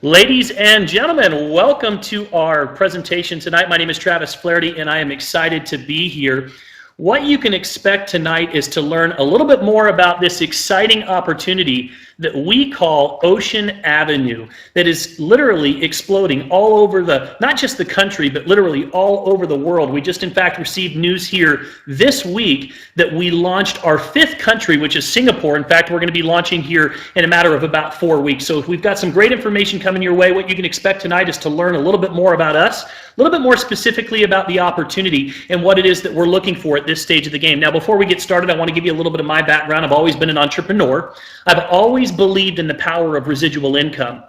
Ladies and gentlemen, welcome to our presentation tonight. My name is Travis Flaherty, and I am excited to be here. What you can expect tonight is to learn a little bit more about this exciting opportunity that we call Ocean Avenue, that is literally exploding all over not just the country, but literally all over the world. We just, in fact, received news here this week that we launched our 5th country, which is Singapore. In fact, we're going to be launching here in a matter of about 4 weeks. So we've got some great information coming your way. What you can expect tonight is to learn a little bit more about us, a little bit more specifically about the opportunity and what it is that we're looking for at this stage of the game. Now, before we get started, I want to give you a little bit of my background. I've always been an entrepreneur. I've always believed in the power of residual income.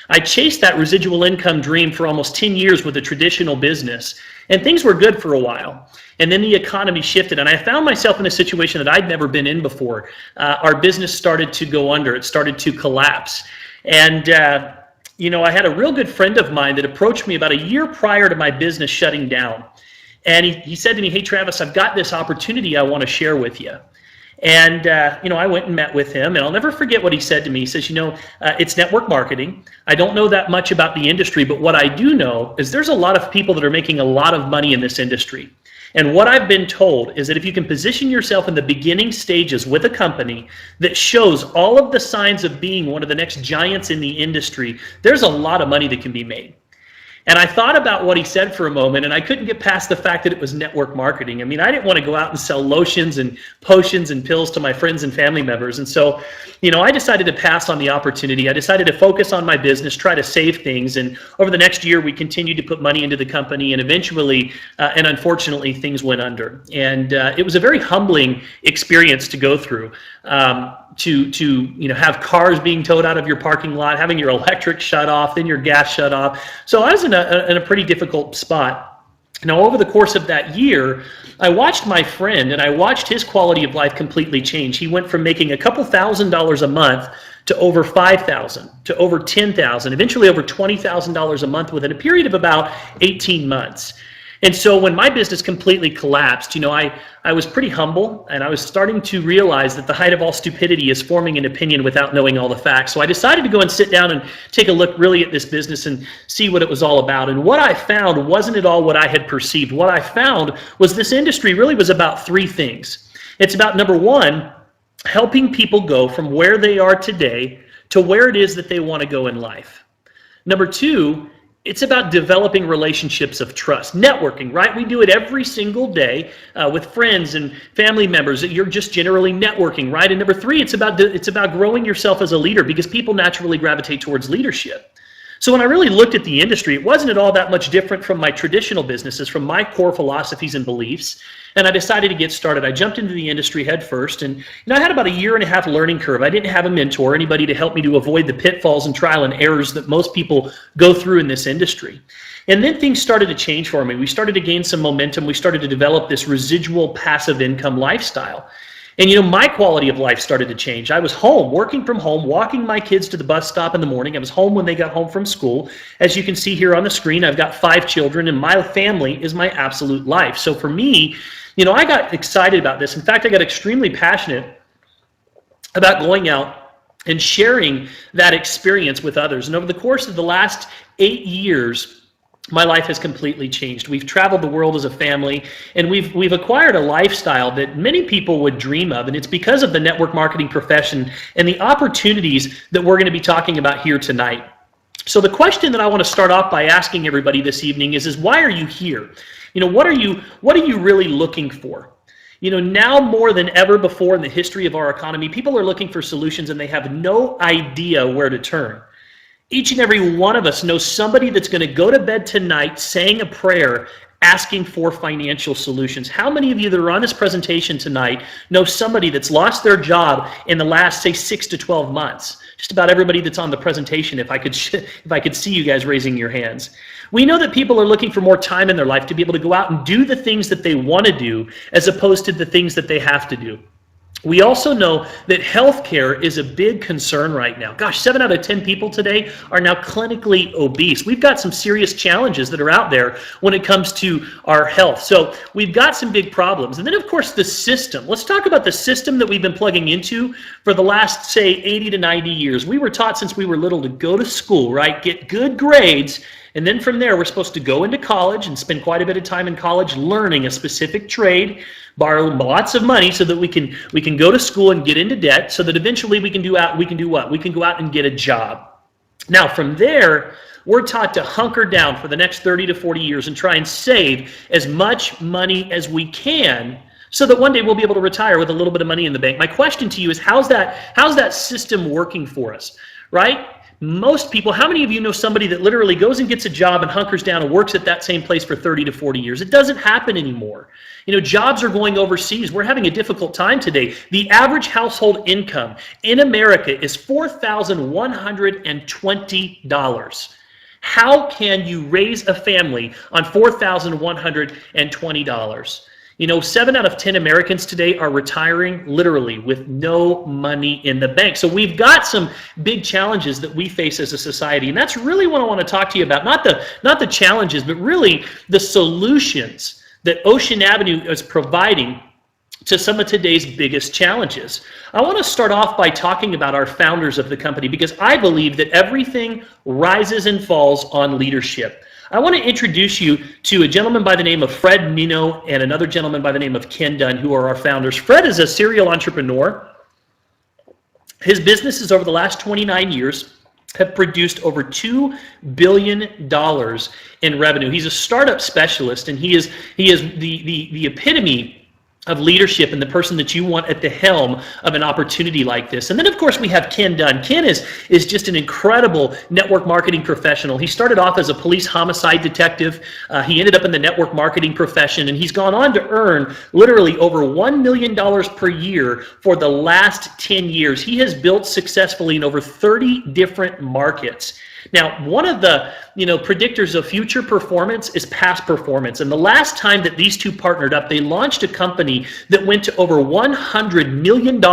I chased that residual income dream for almost 10 years with a traditional business, and things were good for a while. And then the economy shifted, and I found myself in a situation that I'd never been in before. Our business started to go under. It started to collapse. And I had a real good friend of mine that approached me about a year prior to my business shutting down. And he said to me, "Hey, Travis, I've got this opportunity I want to share with you." And, I went and met with him, and I'll never forget what he said to me. He says, it's network marketing. I don't know that much about the industry, but what I do know is there's a lot of people that are making a lot of money in this industry. And what I've been told is that if you can position yourself in the beginning stages with a company that shows all of the signs of being one of the next giants in the industry, there's a lot of money that can be made. And I thought about what he said for a moment, and I couldn't get past the fact that it was network marketing. I mean, I didn't want to go out and sell lotions and potions and pills to my friends and family members. And so, I decided to pass on the opportunity. I decided to focus on my business, try to save things. And over the next year, we continued to put money into the company. And eventually, and unfortunately, things went under. And it was a very humbling experience to go through. To have cars being towed out of your parking lot, having your electric shut off, then your gas shut off. So I was in a pretty difficult spot. Now, over the course of that year, I watched my friend, and I watched his quality of life completely change. He went from making a couple $1,000s a month to over $5,000, to over $10,000, eventually over $20,000 a month within a period of about 18 months. And so when my business completely collapsed, I was pretty humble, and I was starting to realize that the height of all stupidity is forming an opinion without knowing all the facts. So I decided to go and sit down and take a look really at this business and see what it was all about. And what I found wasn't at all what I had perceived. What I found was this industry really was about 3 things. It's about, number 1, helping people go from where they are today to where it is that they want to go in life. Number 2, it's about developing relationships of trust, networking, right? We do it every single day with friends and family members. You're just generally networking, right? And number 3, it's about growing yourself as a leader, because people naturally gravitate towards leadership. So when I really looked at the industry, it wasn't at all that much different from my traditional businesses, from my core philosophies and beliefs. And I decided to get started. I jumped into the industry head first, and I had about a 1.5 year learning curve. I didn't have a mentor, anybody to help me to avoid the pitfalls and trial and errors that most people go through in this industry. And then things started to change for me. We started to gain some momentum. We started to develop this residual passive income lifestyle. And my quality of life started to change. I was home, working from home, walking my kids to the bus stop in the morning. I was home when they got home from school. As you can see here on the screen, I've got 5 children, and my family is my absolute life. So for me, I got excited about this. In fact, I got extremely passionate about going out and sharing that experience with others. And over the course of the last 8 years, my life has completely changed. We've traveled the world as a family, and we've acquired a lifestyle that many people would dream of, and it's because of the network marketing profession and the opportunities that we're going to be talking about here tonight. So the question that I want to start off by asking everybody this evening is why are you here? What are you really looking for? Now more than ever before in the history of our economy, people are looking for solutions, and they have no idea where to turn. Each and every one of us knows somebody that's going to go to bed tonight saying a prayer asking for financial solutions. How many of you that are on this presentation tonight know somebody that's lost their job in the last, say, 6 to 12 months? Just about everybody that's on the presentation, if I could see you guys raising your hands. We know that people are looking for more time in their life to be able to go out and do the things that they want to do as opposed to the things that they have to do. We also know that healthcare is a big concern right now. Gosh, 7 out of 10 people today are now clinically obese. We've got some serious challenges that are out there when it comes to our health. So we've got some big problems. And then, of course, the system. Let's talk about the system that we've been plugging into for the last, say, 80 to 90 years. We were taught since we were little to go to school, right? Get good grades. And then from there, we're supposed to go into college and spend quite a bit of time in college learning a specific trade, borrow lots of money so that we can go to school and get into debt, so that eventually we can do what? We can go out and get a job. Now from there, we're taught to hunker down for the next 30 to 40 years and try and save as much money as we can so that one day we'll be able to retire with a little bit of money in the bank. My question to you is, how's that system working for us, right? Most people, how many of you know somebody that literally goes and gets a job and hunkers down and works at that same place for 30 to 40 years? It doesn't happen anymore. You know, jobs are going overseas. We're having a difficult time today. The average household income in America is $4,120. How can you raise a family on $4,120? You know, 7 out of 10 Americans today are retiring literally with no money in the bank. So we've got some big challenges that we face as a society. And that's really what I want to talk to you about. Not the challenges, but really the solutions that Ocean Avenue is providing to some of today's biggest challenges. I want to start off by talking about our founders of the company, because I believe that everything rises and falls on leadership. I want to introduce you to a gentleman by the name of Fred Nino and another gentleman by the name of Ken Dunn, who are our founders. Fred is a serial entrepreneur. His businesses over the last 29 years have produced over $2 billion in revenue. He's a startup specialist, and he is the epitome of leadership and the person that you want at the helm of an opportunity like this. And then, of course, we have Ken Dunn. Ken is just an incredible network marketing professional. He started off as a police homicide detective. He ended up in the network marketing profession, and he's gone on to earn literally over $1 million per year for the last 10 years. He has built successfully in over 30 different markets. Now, one of the predictors of future performance is past performance. And the last time that these two partnered up, they launched a company that went to over $100 million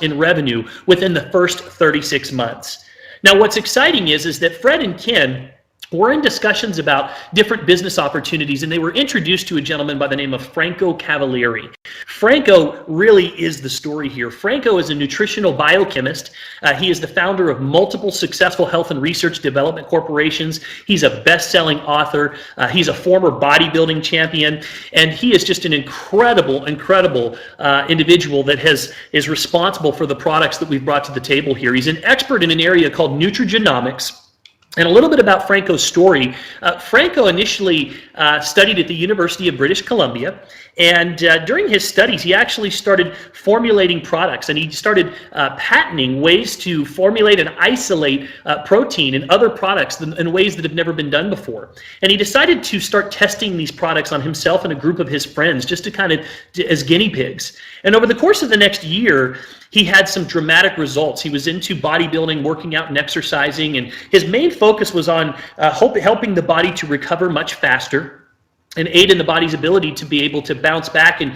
in revenue within the first 36 months. Now, what's exciting is that Fred and Ken were in discussions about different business opportunities, and they were introduced to a gentleman by the name of Franco Cavalieri. Franco really is the story here. Franco is a nutritional biochemist. He is the founder of multiple successful health and research development corporations. He's a best-selling author. He's a former bodybuilding champion, and he is just an incredible individual that is responsible for the products that we've brought to the table here. He's an expert in an area called nutrigenomics. And a little bit about Franco's story. Franco initially studied at the University of British Columbia, and during his studies, he actually started formulating products, and he started patenting ways to formulate and isolate protein and other products in ways that have never been done before. And he decided to start testing these products on himself and a group of his friends, just to as guinea pigs. And over the course of the next year, he had some dramatic results. He was into bodybuilding, working out, and exercising, and his main focus was on helping the body to recover much faster and aid in the body's ability to be able to bounce back and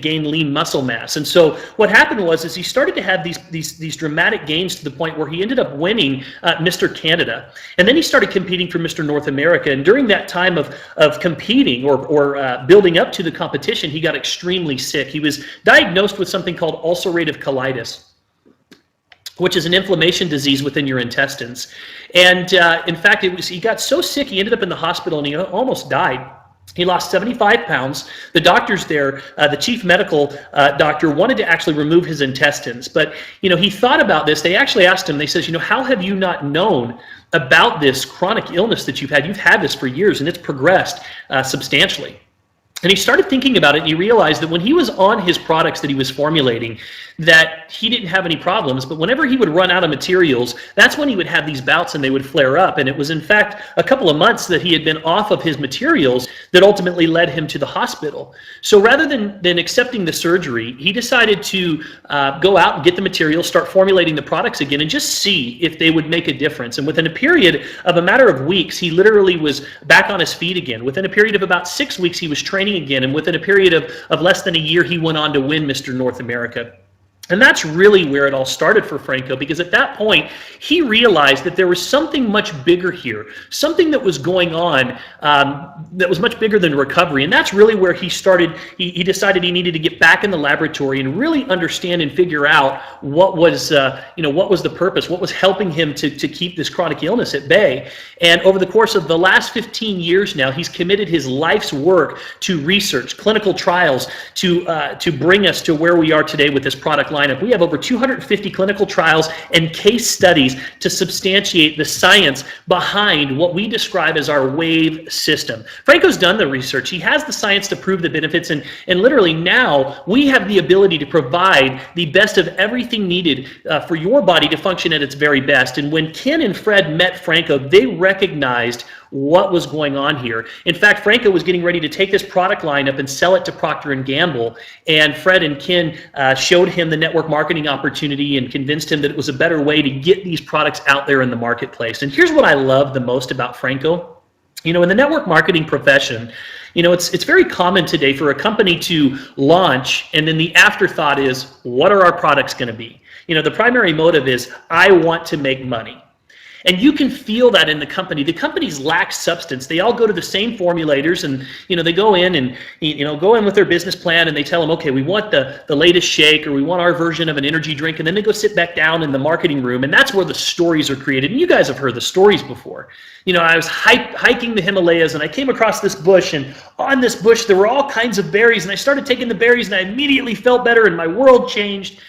gain lean muscle mass. And so what happened was he started to have these dramatic gains to the point where he ended up winning Mr. Canada. And then he started competing for Mr. North America. And during that time of competing or building up to the competition, he got extremely sick. He was diagnosed with something called ulcerative colitis, which is an inflammation disease within your intestines. And in fact, he got so sick, he ended up in the hospital and he almost died. He lost 75 pounds. The doctors there, the chief medical doctor, wanted to actually remove his intestines. But, he thought about this. They actually asked him, they says, how have you not known about this chronic illness that you've had? You've had this for years, and it's progressed substantially. And he started thinking about it, and he realized that when he was on his products that he was formulating, that he didn't have any problems, but whenever he would run out of materials, that's when he would have these bouts and they would flare up. And it was in fact a couple of months that he had been off of his materials that ultimately led him to the hospital. So rather than accepting the surgery, he decided to go out and get the materials, start formulating the products again, and just see if they would make a difference. And within a period of a matter of weeks, he literally was back on his feet again. Within a period of about 6 weeks, he was training again, and within a period of less than a year, he went on to win Mr. North America. And that's really where it all started for Franco, because at that point, he realized that there was something much bigger here, something that was going on that was much bigger than recovery. And that's really where he started. He decided he needed to get back in the laboratory and really understand and figure out what was, what was the purpose, what was helping him to keep this chronic illness at bay. And over the course of the last 15 years now, he's committed his life's work to research, clinical trials, to bring us to where we are today with this product line. We have over 250 clinical trials and case studies to substantiate the science behind what we describe as our wave system. Franco's done the research. He has the science to prove the benefits, and literally now we have the ability to provide the best of everything needed for your body to function at its very best. And when Ken and Fred met Franco, they recognized what was going on here. In fact, Franco was getting ready to take this product line up and sell it to Procter & Gamble, and Fred and Ken showed him the network marketing opportunity and convinced him that it was a better way to get these products out there in the marketplace. And here's what I love the most about Franco. In the network marketing profession, it's very common today for a company to launch, and then the afterthought is, what are our products going to be? The primary motive is, I want to make money. And you can feel that in the company. The companies lack substance. They all go to the same formulators, and they go in and go in with their business plan, and they tell them, okay, we want the latest shake, or we want our version of an energy drink, and then they go sit back down in the marketing room, and that's where the stories are created. And you guys have heard the stories before. I was hiking the Himalayas, and I came across this bush, and on this bush there were all kinds of berries, and I started taking the berries, and I immediately felt better, and my world changed.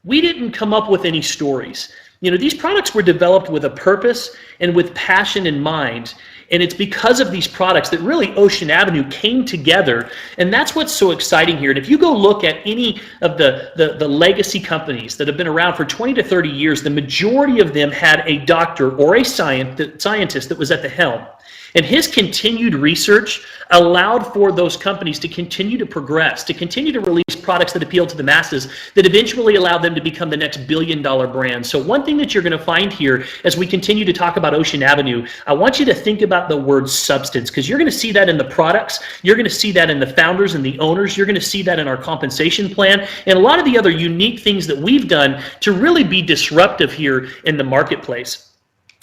We didn't come up with any stories. These products were developed with a purpose and with passion in mind. And it's because of these products that really Ocean Avenue came together. And that's what's so exciting here. And if you go look at any of the legacy companies that have been around for 20 to 30 years, the majority of them had a doctor or a scientist that was at the helm. And his continued research allowed for those companies to continue to progress, to continue to release products that appeal to the masses, that eventually allow them to become the next billion-dollar brand. So one thing that you're going to find here as we continue to talk about Ocean Avenue, I want you to think about the word substance, because you're going to see that in the products, you're going to see that in the founders and the owners, you're going to see that in our compensation plan, and a lot of the other unique things that we've done to really be disruptive here in the marketplace.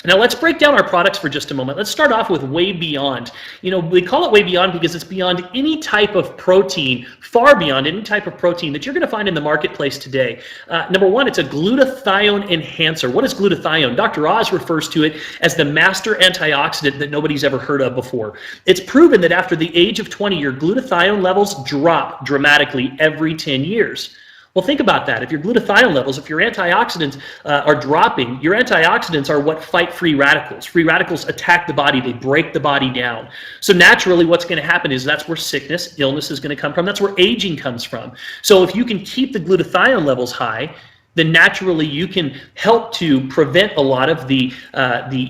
Now let's break down our products for just a moment. Let's start off with Way Beyond. We call it Way Beyond because it's beyond any type of protein, far beyond any type of protein that you're going to find in the marketplace today. Number one, it's a glutathione enhancer. What is glutathione? Dr. Oz refers to it as the master antioxidant that nobody's ever heard of before. It's proven that after the age of 20, your glutathione levels drop dramatically every 10 years. Well, think about that. If your glutathione levels, if your antioxidants are dropping, your antioxidants are what fight free radicals. Free radicals attack the body. They break the body down. So naturally, what's going to happen is that's where sickness, illness is going to come from. That's where aging comes from. So if you can keep the glutathione levels high, then naturally you can help to prevent a lot of the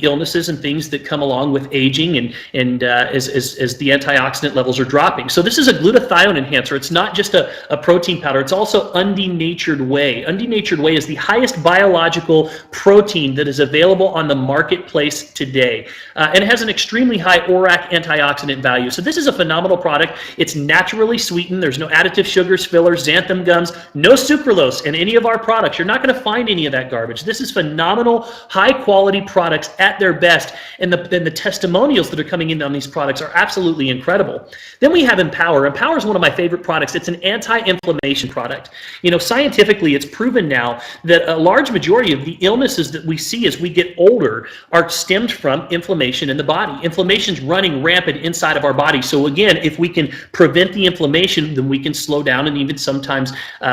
illnesses and things that come along with aging and as the antioxidant levels are dropping. So this is a glutathione enhancer. It's not just a protein powder. It's also undenatured whey. Undenatured whey is the highest biological protein that is available on the marketplace today. And it has an extremely high ORAC antioxidant value. So this is a phenomenal product. It's naturally sweetened. There's no additive sugars, fillers, xanthan gums, no sucralose in any of our products. You're not going to find any of that garbage. This is phenomenal, high-quality products at their best, and the testimonials that are coming in on these products are absolutely incredible. Then we have Empower. Empower is one of my favorite products. It's an anti-inflammation product. Scientifically, it's proven now that a large majority of the illnesses that we see as we get older are stemmed from inflammation in the body. Inflammation's running rampant inside of our body. So again, if we can prevent the inflammation, then we can slow down and even sometimes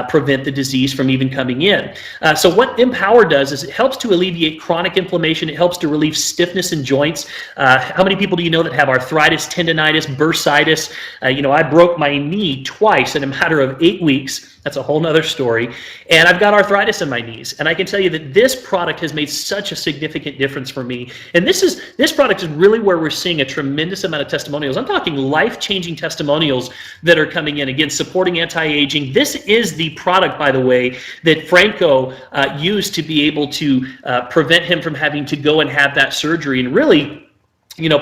prevent the disease from even coming in. So what Empower does is it helps to alleviate chronic inflammation. It helps to relieve stiffness in joints. How many people do you know that have arthritis, tendonitis, bursitis? I broke my knee twice in a matter of 8 weeks. That's a whole nother story. And I've got arthritis in my knees. And I can tell you that this product has made such a significant difference for me. And this product is really where we're seeing a tremendous amount of testimonials. I'm talking life-changing testimonials that are coming in. Again, supporting anti-aging. This is the product, by the way, that Franco used to be able to prevent him from having to go and have that surgery. And really,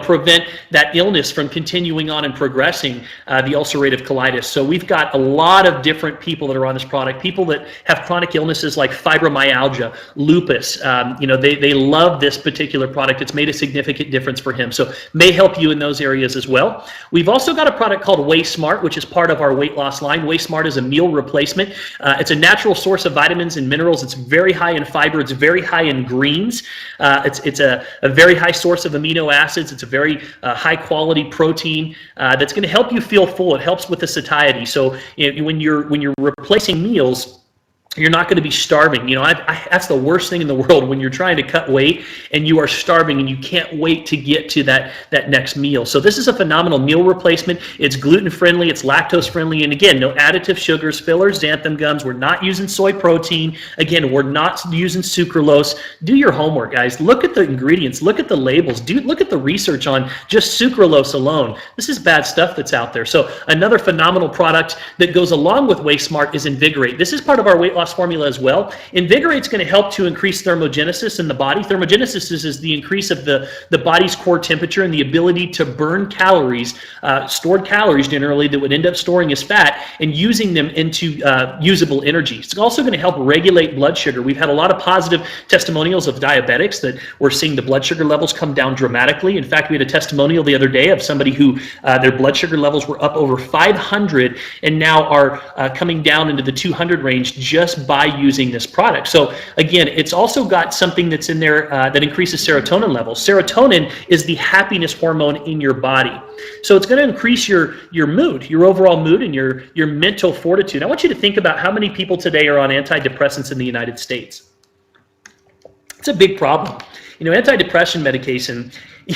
prevent that illness from continuing on and progressing, the ulcerative colitis. So we've got a lot of different people that are on this product, people that have chronic illnesses like fibromyalgia, lupus. They love this particular product. It's made a significant difference for him. So may help you in those areas as well. We've also got a product called Whey Smart, which is part of our weight loss line. Whey Smart is a meal replacement. It's a natural source of vitamins and minerals. It's very high in fiber. It's very high in greens. It's a very high source of amino acids. It's a very high quality protein that's going to help you feel full. It helps with the satiety. So when you're replacing meals, you're not going to be starving. That's the worst thing in the world, when you're trying to cut weight and you are starving and you can't wait to get to that next meal. So this is a phenomenal meal replacement. It's gluten friendly, it's lactose friendly, and again, no additive sugars, fillers, xanthan gums. We're not using soy protein. Again, we're not using sucralose. Do your homework, guys. Look at the ingredients, look at the labels, look at the research on just sucralose alone. This is bad stuff that's out there. So another phenomenal product that goes along with Whey Smart is Invigorate. This is part of our weight loss formula as well. Invigorate's going to help to increase thermogenesis in the body. Thermogenesis is the increase of the body's core temperature and the ability to burn calories, stored calories generally, that would end up storing as fat, and using them into usable energy. It's also going to help regulate blood sugar. We've had a lot of positive testimonials of diabetics that we're seeing the blood sugar levels come down dramatically. In fact, we had a testimonial the other day of somebody who their blood sugar levels were up over 500 and now are coming down into the 200 range just by using this product. So again, it's also got something that's in there that increases serotonin levels. Serotonin is the happiness hormone in your body. So it's going to increase your mood, your overall mood, and your mental fortitude. I want you to think about how many people today are on antidepressants in the United States. It's a big problem. Antidepressant medication,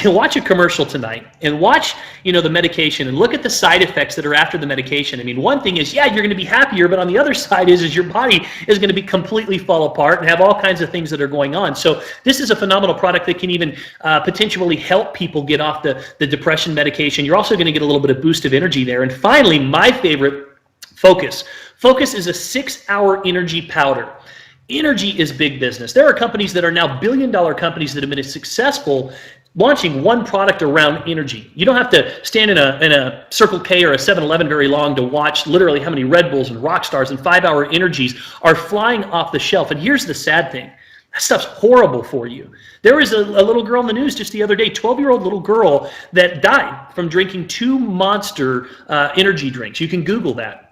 watch a commercial tonight and watch, the medication, and look at the side effects that are after the medication. I mean, one thing is, yeah, you're going to be happier, but on the other side is your body is going to be completely fall apart and have all kinds of things that are going on. So this is a phenomenal product that can even potentially help people get off the depression medication. You're also going to get a little bit of boost of energy there. And finally, my favorite, Focus. Focus is a 6-hour energy powder. Energy is big business. There are companies that are now billion-dollar companies that have been successful launching one product around energy. You don't have to stand in a Circle K or a 7-Eleven very long to watch literally how many Red Bulls and Rockstars and 5-hour energies are flying off the shelf. And here's the sad thing. That stuff's horrible for you. There was a little girl in the news just the other day, 12-year-old little girl that died from drinking 2 Monster energy drinks. You can Google that.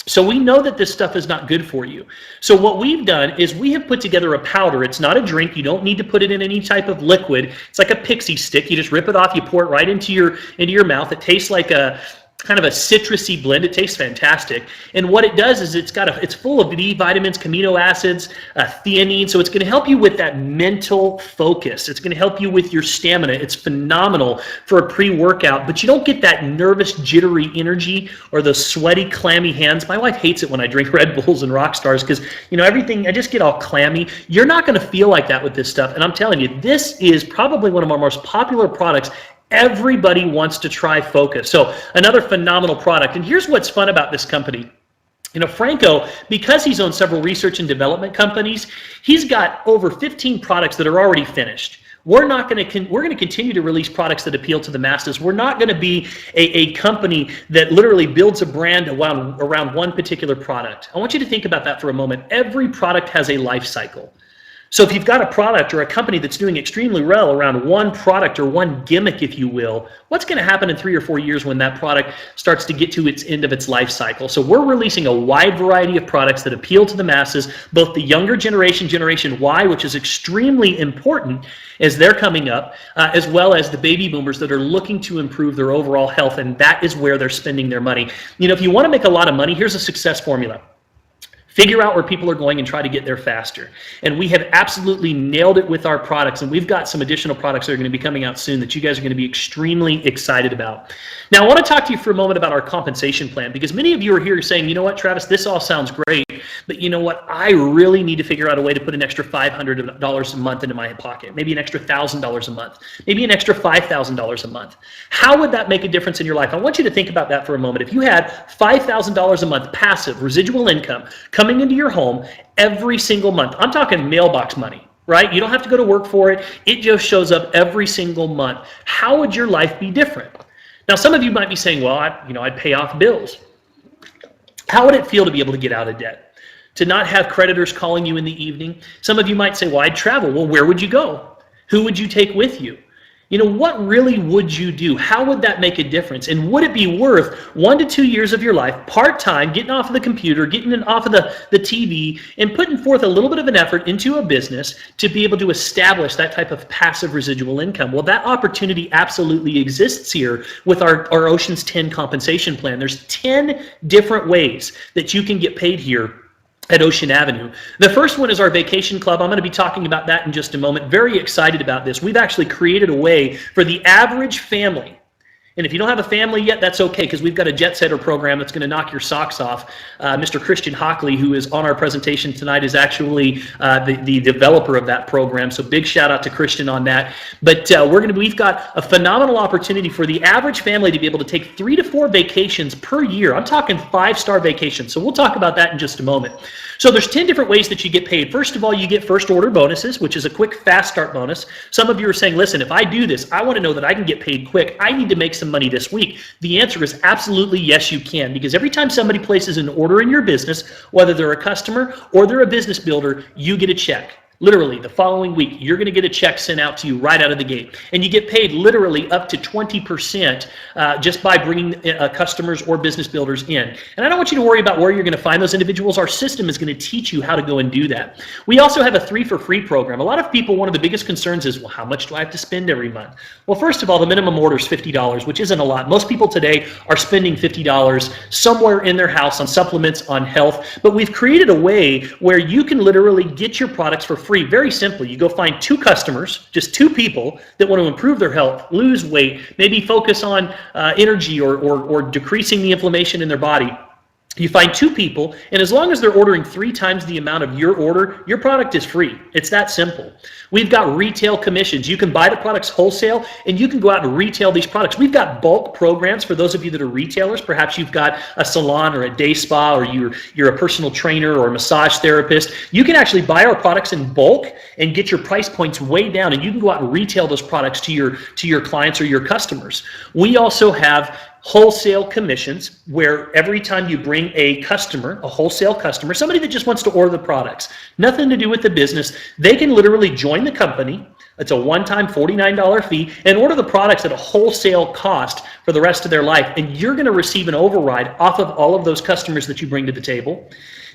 So we know that this stuff is not good for you. So what we've done is we have put together a powder. It's not a drink. You don't need to put it in any type of liquid. It's like a pixie stick. You just rip it off. You pour it right into your mouth. It tastes like a kind of a citrusy blend. It tastes fantastic. And what it does is it's full of B vitamins, amino acids, theanine. So it's going to help you with that mental focus. It's going to help you with your stamina. It's phenomenal for a pre-workout, but you don't get that nervous, jittery energy or those sweaty, clammy hands. My wife hates it when I drink Red Bulls and Rockstars because, everything, I just get all clammy. You're not going to feel like that with this stuff. And I'm telling you, this is probably one of our most popular products. Everybody wants to try Focus. So another phenomenal product. And here's what's fun about this company. Franco, because he's owned several research and development companies, he's got over 15 products that are already finished. We're going to continue to release products that appeal to the masses. We're not going to be a company that literally builds a brand around one particular product. I want you to think about that for a moment. Every product has a life cycle. So if you've got a product or a company that's doing extremely well around one product or one gimmick, if you will, what's going to happen in 3 or 4 years when that product starts to get to its end of its life cycle? So we're releasing a wide variety of products that appeal to the masses, both the younger generation, Generation Y, which is extremely important as they're coming up, as well as the baby boomers that are looking to improve their overall health, and that is where they're spending their money. If you want to make a lot of money, here's a success formula. Figure out where people are going and try to get there faster. And we have absolutely nailed it with our products, and we've got some additional products that are going to be coming out soon that you guys are going to be extremely excited about. Now, I want to talk to you for a moment about our compensation plan, because many of you are here saying, you know what, Travis, this all sounds great, but you know what, I really need to figure out a way to put an extra $500 a month into my pocket, maybe an extra $1,000 a month, maybe an extra $5,000 a month. How would that make a difference in your life? I want you to think about that for a moment. If you had $5,000 a month passive residual income coming into your home every single month, I'm talking mailbox money, right? You don't have to go to work for it. It just shows up every single month. How would your life be different? Now, some of you might be saying, well, I'd pay off bills. How would it feel to be able to get out of debt? To not have creditors calling you in the evening? Some of you might say, well, I'd travel. Well, where would you go? Who would you take with you? You know, what really would you do? How would that make a difference? And would it be worth 1 to 2 years of your life, part-time, getting off of the computer, getting off of the TV, and putting forth a little bit of an effort into a business to be able to establish that type of passive residual income? Well, that opportunity absolutely exists here with our Ocean's 10 compensation plan. There's 10 different ways that you can get paid here at Ocean Avenue. The first one is our vacation club. I'm going to be talking about that in just a moment. Very excited about this. We've actually created a way for the average family. And if you don't have a family yet, that's okay, because we've got a jet setter program that's going to knock your socks off. Mr. Christian Hockley, who is on our presentation tonight, is actually the developer of that program. So big shout out to Christian on that. But we've got a phenomenal opportunity for the average family to be able to take 3 to 4 vacations per year. I'm talking 5-star vacations. So we'll talk about that in just a moment. So there's 10 different ways that you get paid. First of all, you get first order bonuses, which is a quick, fast start bonus. Some of you are saying, listen, if I do this, I want to know that I can get paid quick. I need to make some money this week. The answer is absolutely yes, you can, because every time somebody places an order in your business, whether they're a customer or they're a business builder, you get a check. Literally, the following week, you're going to get a check sent out to you right out of the gate. And you get paid literally up to 20% just by bringing customers or business builders in. And I don't want you to worry about where you're going to find those individuals. Our system is going to teach you how to go and do that. We also have a 3 for free program. A lot of people, one of the biggest concerns is, well, how much do I have to spend every month? Well, first of all, the minimum order is $50, which isn't a lot. Most people today are spending $50 somewhere in their house on supplements, on health. But we've created a way where you can literally get your products for free. Very simply, you go find 2 customers, just 2 people that want to improve their health, lose weight, maybe focus on energy or decreasing the inflammation in their body. You find 2 people, and as long as they're ordering 3 times the amount of your order, your product is free. It's that simple. We've got retail commissions. You can buy the products wholesale, and you can go out and retail these products. We've got bulk programs for those of you that are retailers. Perhaps you've got a salon or a day spa, or you're a personal trainer or a massage therapist. You can actually buy our products in bulk and get your price points way down, and you can go out and retail those products to your clients or your customers. We also have wholesale commissions, where every time you bring a customer, a wholesale customer, somebody that just wants to order the products, nothing to do with the business, they can literally join the company. It's a one-time $49 fee and order the products at a wholesale cost for the rest of their life. And you're going to receive an override off of all of those customers that you bring to the table.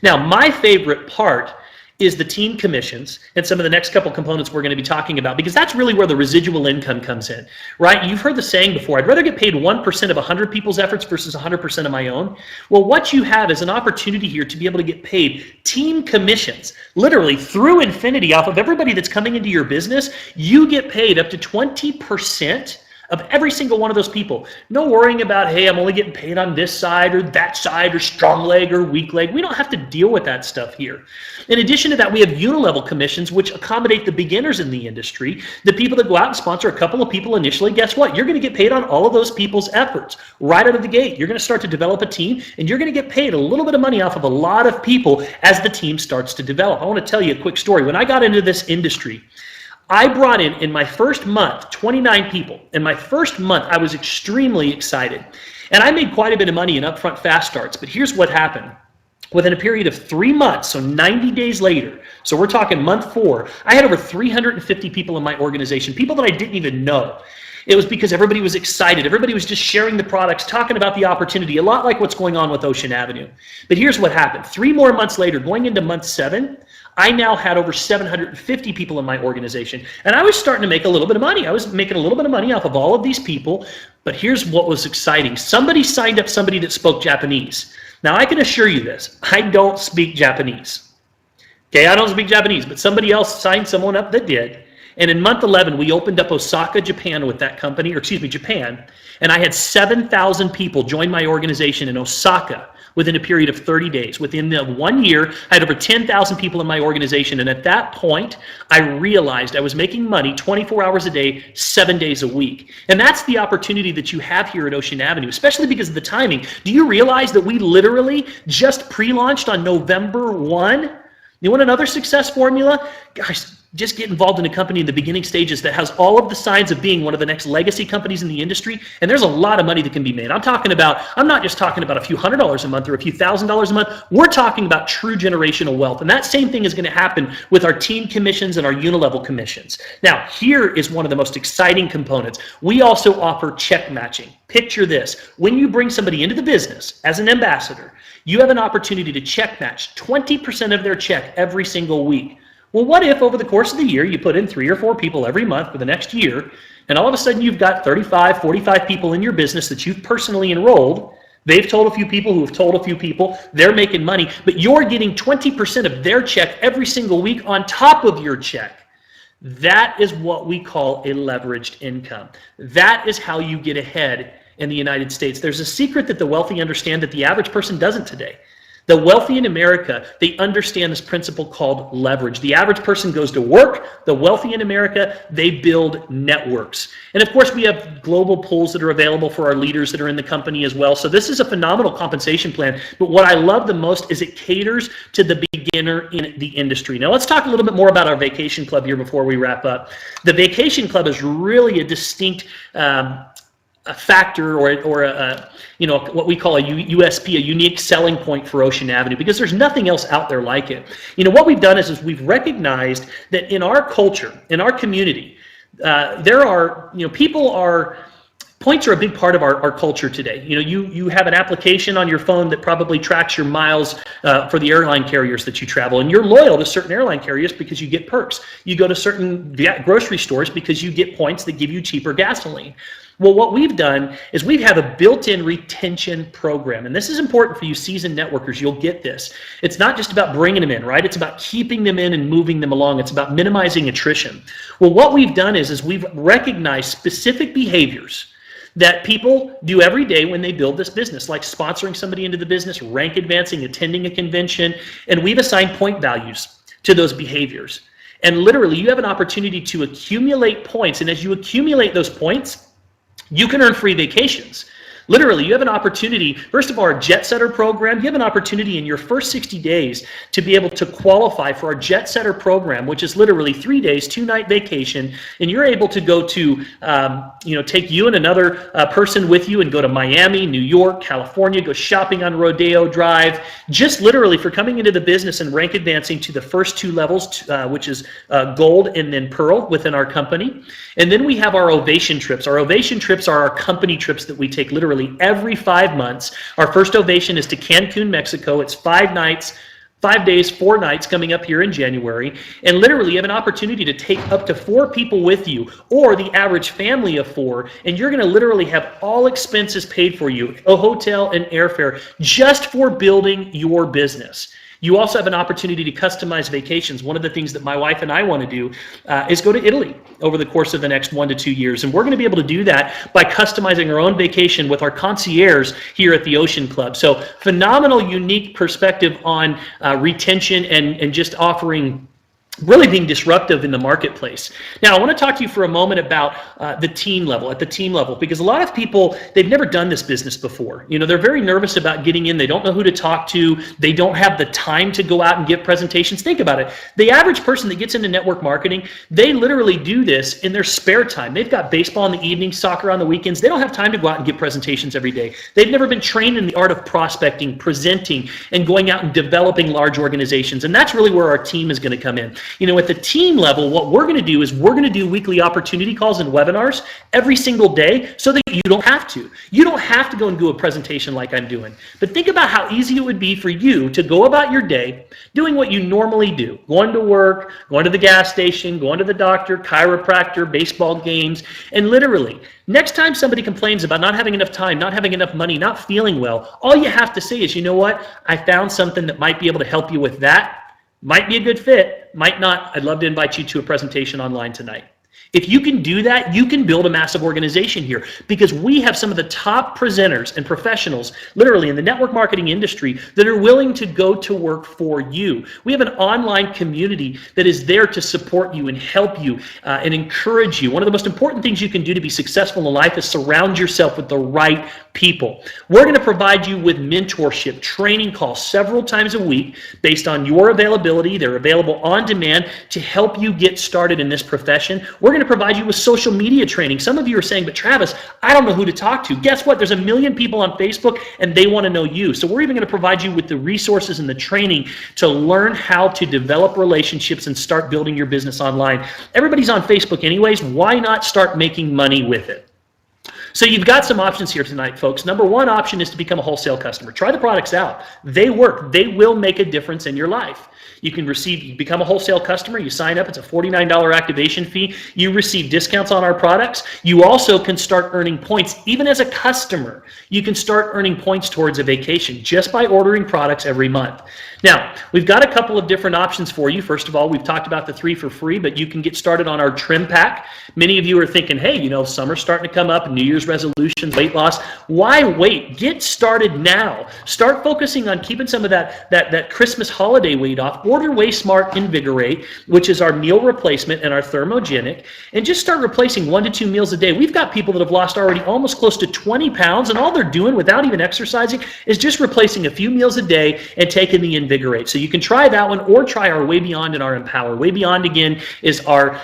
Now, my favorite part is the team commissions and some of the next couple components we're going to be talking about, because that's really where the residual income comes in, right? You've heard the saying before, I'd rather get paid 1% of 100 people's efforts versus 100% of my own. Well, what you have is an opportunity here to be able to get paid team commissions, literally through infinity, off of everybody that's coming into your business. You get paid up to 20% of every single one of those people. No worrying about, hey, I'm only getting paid on this side or that side, or strong leg or weak leg. We don't have to deal with that stuff here. In addition to that, we have unilevel commissions, which accommodate the beginners in the industry, the people that go out and sponsor a couple of people initially. Guess what? You're going to get paid on all of those people's efforts right out of the gate. You're going to start to develop a team, and you're going to get paid a little bit of money off of a lot of people as the team starts to develop. I want to tell you a quick story. When I got into this industry, I brought in my first month, 29 people. In my first month, I was extremely excited. And I made quite a bit of money in upfront fast starts. But here's what happened. Within a period of 3 months, so 90 days later, so we're talking month 4, I had over 350 people in my organization, people that I didn't even know. It was because everybody was excited. Everybody was just sharing the products, talking about the opportunity, a lot like what's going on with Ocean Avenue. But here's what happened. 3 more months later, going into month 7, I now had over 750 people in my organization. And I was starting to make a little bit of money. I was making a little bit of money off of all of these people. But here's what was exciting. Somebody signed up somebody that spoke Japanese. Now, I can assure you this. I don't speak Japanese. Okay, I don't speak Japanese, but somebody else signed someone up that did. And in month 11, we opened up Osaka, Japan with that company, or excuse me, Japan. And I had 7,000 people join my organization in Osaka within a period of 30 days. Within the 1 year, I had over 10,000 people in my organization. And at that point, I realized I was making money 24 hours a day, 7 days a week. And that's the opportunity that you have here at Ocean Avenue, especially because of the timing. Do you realize that we literally just pre-launched on November 1? You want another success formula? Guys, just get involved in a company in the beginning stages that has all of the signs of being one of the next legacy companies in the industry, and there's a lot of money that can be made. I'm not just talking about a few $100s a month or a few $1,000s a month. We're talking about true generational wealth, and that same thing is going to happen with our team commissions and our unilevel commissions. Now, here is one of the most exciting components. We also offer check matching. Picture this. When you bring somebody into the business as an ambassador, you have an opportunity to check match 20% of their check every single week. Well, what if over the course of the year you put in 3 or 4 people every month for the next year, and all of a sudden you've got 35, 45 people in your business that you've personally enrolled. They've told a few people who have told a few people, they're making money, but you're getting 20% of their check every single week on top of your check. That is what we call a leveraged income. That is how you get ahead in the United States. There's a secret that the wealthy understand that the average person doesn't today. The wealthy in America, they understand this principle called leverage. The average person goes to work. The wealthy in America, they build networks. And of course, we have global pools that are available for our leaders that are in the company as well. So this is a phenomenal compensation plan. But what I love the most is it caters to the beginner in the industry. Now, let's talk a little bit more about our vacation club here before we wrap up. The vacation club is really a distinct a factor or a what we call a USP, a unique selling point for Ocean Avenue, because there's nothing else out there like it. What we've done is we've recognized that in our culture, in our community, points are a big part of our culture today. You have an application on your phone that probably tracks your miles for the airline carriers that you travel, and you're loyal to certain airline carriers because you get perks. You go to certain grocery stores because you get points that give you cheaper gasoline. Well, what we've done is we have a built-in retention program, and this is important for you seasoned networkers. You'll get this. It's not just about bringing them in, right? It's about keeping them in and moving them along. It's about minimizing attrition. Well, what we've done is we've recognized specific behaviors that people do every day when they build this business, like sponsoring somebody into the business, rank advancing, attending a convention, and we've assigned point values to those behaviors. And literally, you have an opportunity to accumulate points, and as you accumulate those points, you can earn free vacations. Literally, you have an opportunity, first of all, our Jet Setter program, you have an opportunity in your first 60 days to be able to qualify for our Jet Setter program, which is literally 3 days, 2-night vacation, and you're able to go to, take you and another person with you and go to Miami, New York, California, go shopping on Rodeo Drive, just literally for coming into the business and rank advancing to the first 2 levels, which is gold and then pearl within our company. And then we have our ovation trips. Our ovation trips are our company trips that we take literally every 5 months. Our first ovation is to Cancun, Mexico. It's 5 nights, 5 days, 4 nights coming up here in January. And literally you have an opportunity to take up to 4 people with you, or the average family of 4, and you're going to literally have all expenses paid for you, a hotel and airfare, just for building your business. You also have an opportunity to customize vacations. One of the things that my wife and I want to do is go to Italy over the course of the next 1 to 2 years. And we're going to be able to do that by customizing our own vacation with our concierge here at the Ocean Club. So phenomenal, unique perspective on retention and just offering, really being disruptive in the marketplace. Now, I want to talk to you for a moment about the team level, because a lot of people, they've never done this business before. They're very nervous about getting in. They don't know who to talk to. They don't have the time to go out and give presentations. Think about it. The average person that gets into network marketing, they literally do this in their spare time. They've got baseball in the evenings, soccer on the weekends. They don't have time to go out and give presentations every day. They've never been trained in the art of prospecting, presenting, and going out and developing large organizations. And that's really where our team is going to come in. At the team level, what we're going to do is we're going to do weekly opportunity calls and webinars every single day so that you don't have to. You don't have to go and do a presentation like I'm doing. But think about how easy it would be for you to go about your day doing what you normally do. Going to work, going to the gas station, going to the doctor, chiropractor, baseball games, and literally, next time somebody complains about not having enough time, not having enough money, not feeling well, all you have to say is, you know what? I found something that might be able to help you with that. Might be a good fit, might not. I'd love to invite you to a presentation online tonight. If you can do that, you can build a massive organization here, because we have some of the top presenters and professionals literally in the network marketing industry that are willing to go to work for you. We have an online community that is there to support you and help you and encourage you. One of the most important things you can do to be successful in life is surround yourself with the right people. We're going to provide you with mentorship, training calls several times a week based on your availability. They're available on demand to help you get started in this profession. We're going to provide you with social media training. Some of you are saying, but Travis, I don't know who to talk to. Guess what? There's a million people on Facebook and they want to know you. So we're even going to provide you with the resources and the training to learn how to develop relationships and start building your business online. Everybody's on Facebook anyways. Why not start making money with it? So you've got some options here tonight, folks. Number one option is to become a wholesale customer. Try the products out. They work. They will make a difference in your life. You can become a wholesale customer. You sign up. It's a $49 activation fee. You receive discounts on our products. You also can start earning points. Even as a customer, you can start earning points towards a vacation just by ordering products every month. Now, we've got a couple of different options for you. First of all, we've talked about the 3 for free, but you can get started on our trim pack. Many of you are thinking, hey, you know, summer's starting to come up, New Year's resolutions, weight loss. Why wait? Get started now. Start focusing on keeping some of that Christmas holiday weight off. Order Way Smart Invigorate, which is our meal replacement and our thermogenic, and just start replacing 1 to 2 meals a day. We've got people that have lost already almost close to 20 pounds, and all they're doing without even exercising is just replacing a few meals a day and taking the Invigorate. So you can try that one, or try our Way Beyond and our Empower. Way Beyond, again, is our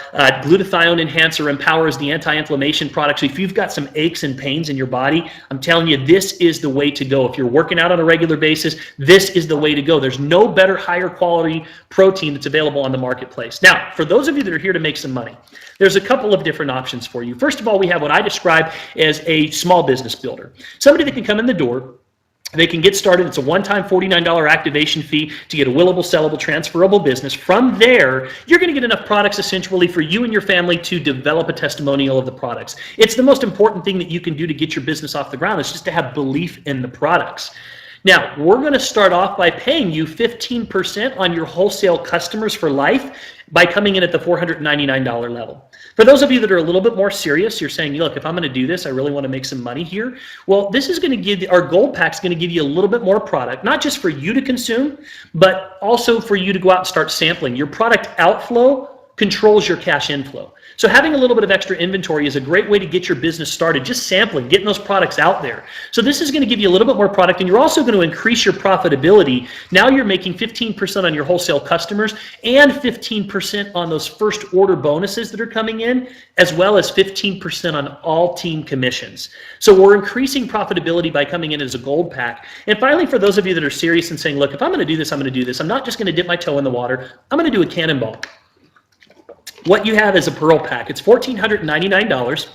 glutathione enhancer. Empower is the anti-inflammation product. So if you've got some aches and pains in your body, I'm telling you, this is the way to go. If you're working out on a regular basis, this is the way to go. There's no better, higher quality protein that's available on the marketplace. Now, for those of you that are here to make some money, there's a couple of different options for you. First of all, we have what I describe as a small business builder. Somebody that can come in the door. They can get started. It's a one-time $49 activation fee to get a willable, sellable, transferable business. From there, you're going to get enough products essentially for you and your family to develop a testimonial of the products. It's the most important thing that you can do to get your business off the ground. It's just to have belief in the products. Now, we're going to start off by paying you 15% on your wholesale customers for life by coming in at the $499 level. For those of you that are a little bit more serious, you're saying, look, if I'm going to do this, I really want to make some money here. Well, this is going to give, our gold pack's going to give you a little bit more product, not just for you to consume, but also for you to go out and start sampling. Your product outflow controls your cash inflow. So having a little bit of extra inventory is a great way to get your business started, just sampling, getting those products out there. So this is going to give you a little bit more product, and you're also going to increase your profitability. Now you're making 15% on your wholesale customers and 15% on those first order bonuses that are coming in, as well as 15% on all team commissions. So we're increasing profitability by coming in as a gold pack. And finally, for those of you that are serious and saying, look, if I'm going to do this, I'm going to do this. I'm not just going to dip my toe in the water. I'm going to do a cannonball. What you have is a Pearl pack. It's $1,499.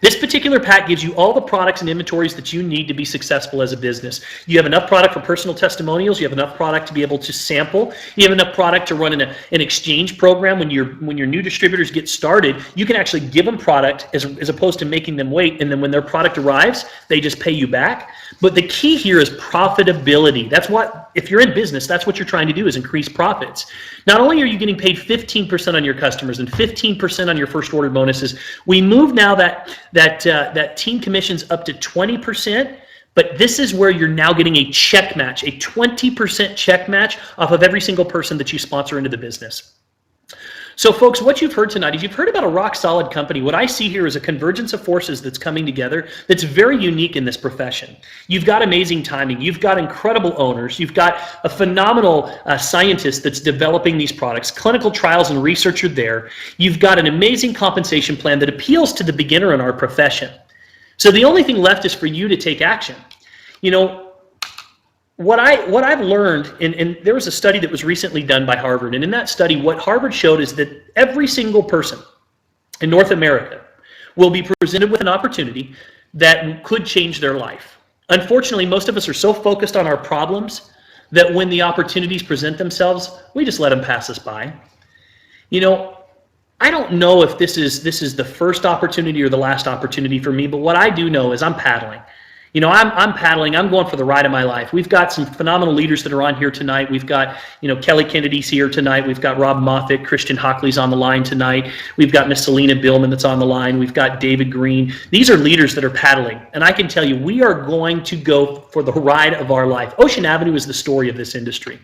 This particular pack gives you all the products and inventories that you need to be successful as a business. You have enough product for personal testimonials. You have enough product to be able to sample. You have enough product to run an exchange program. When your new distributors get started, you can actually give them product as opposed to making them wait. And then when their product arrives, they just pay you back. But the key here is profitability. That's what, if you're in business, that's what you're trying to do, is increase profits. Not only are you getting paid 15% on your customers and 15% on your first order bonuses, we move now that team commissions up to 20%, but this is where you're now getting a check match, a 20% check match off of every single person that you sponsor into the business. So folks, what you've heard tonight is you've heard about a rock solid company. What I see here is a convergence of forces that's coming together that's very unique in this profession. You've got amazing timing. You've got incredible owners. You've got a phenomenal scientist that's developing these products. Clinical trials and research are there. You've got an amazing compensation plan that appeals to the beginner in our profession. So the only thing left is for you to take action. You know, what I've learned, and there was a study that was recently done by Harvard, and in that study, what Harvard showed is that every single person in North America will be presented with an opportunity that could change their life. Unfortunately, most of us are so focused on our problems that when the opportunities present themselves, we just let them pass us by. You know, I don't know if this is the first opportunity or the last opportunity for me, but what I do know is I'm paddling. You know, I'm paddling. I'm going for the ride of my life. We've got some phenomenal leaders that are on here tonight. We've got, you know, Kelly Kennedy's here tonight. We've got Rob Moffitt, Christian Hockley's on the line tonight. We've got Miss Selena Billman that's on the line. We've got David Green. These are leaders that are paddling. And I can tell you, we are going to go for the ride of our life. Ocean Avenue is the story of this industry.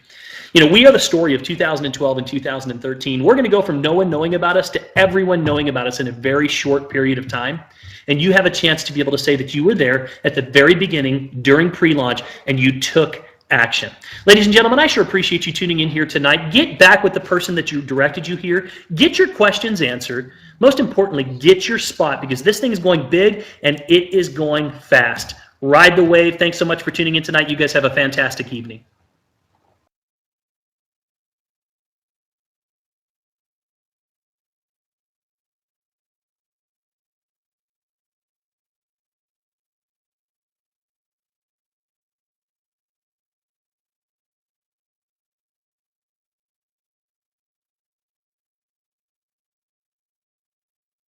You know, we are the story of 2012 and 2013. We're going to go from no one knowing about us to everyone knowing about us in a very short period of time. And you have a chance to be able to say that you were there at the very beginning during pre-launch and you took action. Ladies and gentlemen, I sure appreciate you tuning in here tonight. Get back with the person that directed you here. Get your questions answered. Most importantly, get your spot, because this thing is going big and it is going fast. Ride the wave. Thanks so much for tuning in tonight. You guys have a fantastic evening.